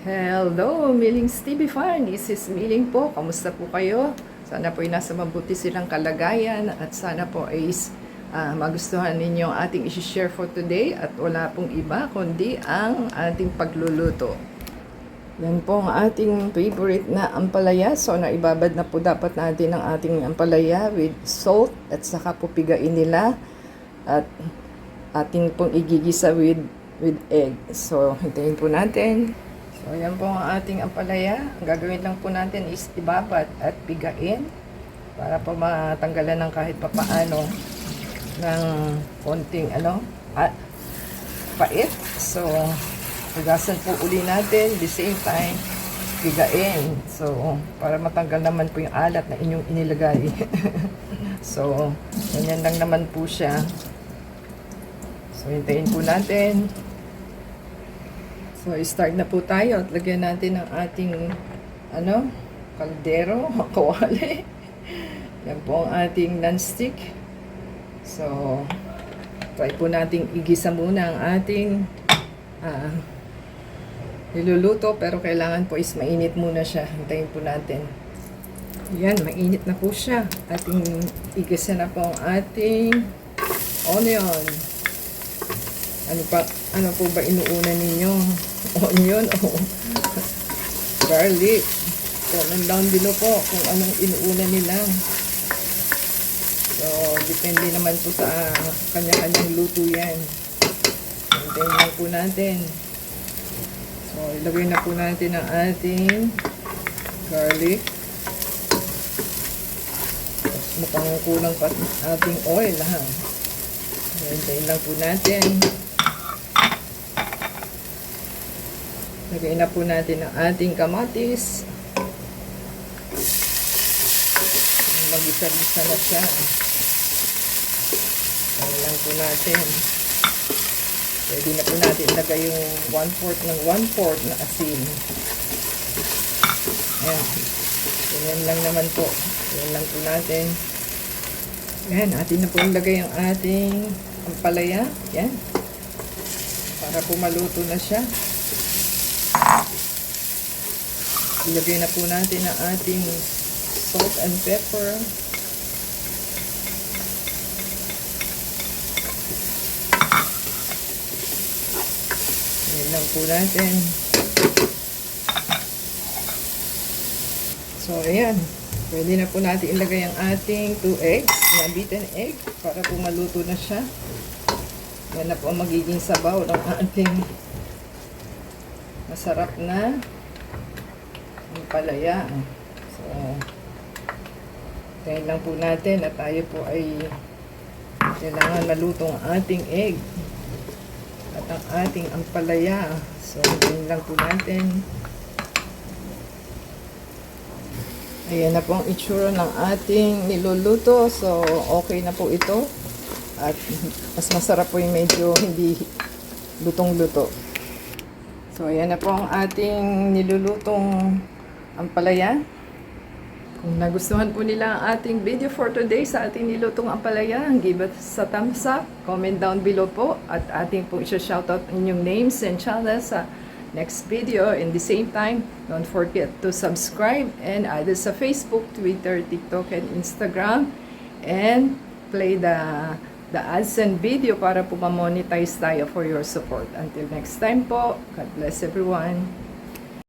Hello, Milling's TV Fan. This is Milling po. Kamusta po kayo? Sana po ay nasa mabuti silang kalagayan at sana po ay magustuhan ninyo ang ating isi-share for today at wala pong iba kundi ang ating pagluluto. Yan po ang ating favorite na ampalaya. So, naibabad na po dapat natin ang ating ampalaya with salt at saka po pigain nila at ating pong igigisa with egg. So, hintayin po natin. So, yan po ang ating ampalaya. Ang gagawin lang po natin is ibabad at pigain para po matanggalan ng kahit papaano ng konting pait. So, hugasan po uli natin the same time pigain. So, para matanggal naman po yung alat na inyong inilagay. So, ganyan lang naman po siya. So, hintayin po natin. So, start na po tayo at lagyan natin ang ating kaldero, kawali. Yan po ang ating non-stick. So, try po nating igisa muna ang ating niluluto, pero kailangan po is mainit muna siya. Hintayin po natin. Yan, mainit na po siya. Ating igisa na po ang ating onion. Ano po ba inuuna ninyo? Onion o garlic? Comment down below po kung anong inuuna nila. So, depende naman po sa kanya-kanyang luto yan. Hintayin lang po natin. So, ilagay na po natin ang ating garlic. Mukhang kulang pa ating oil, ha? Hintayin lang po natin. Lagay na po natin ang ating kamatis. Mag-isa-isa na siya. Lagay lang po natin. Pwede na po natin ilagay yung 1/4 ng 1/4 na asin. Ayan. Ganyan lang naman po. Ganyan lang po natin. Ayan. Atin na po ilagay ang ating ampalaya. Ayan. Para po maluto na siya. Ilagay na po natin ang ating salt and pepper. Ayan lang po natin. So, ayan. Pwede na po natin ilagay ang ating 2 eggs, na beaten egg, para po maluto na siya. Yan na po ang magiging sabaw ng ating masarap na ampalaya. So, tayo lang po natin at tayo po ay kailangan malutong ating egg at ang ating ampalaya. So, tayo lang po natin. Ayan na po ang itsura ng ating niluluto. So, okay na po ito. At mas masarap po yung medyo hindi lutong-luto. So, ayan na po ang ating nilulutong ampalaya. Kung nagustuhan po nila ang ating video for today sa ating nilutong ampalaya, give us a thumbs up, comment down below po, at ating po isa-shoutout inyong names and channels sa next video. In the same time, don't forget to subscribe and either sa Facebook, Twitter, TikTok, and Instagram, and play the ads and video para po ma-monetize tayo for your support. Until next time po, God bless everyone.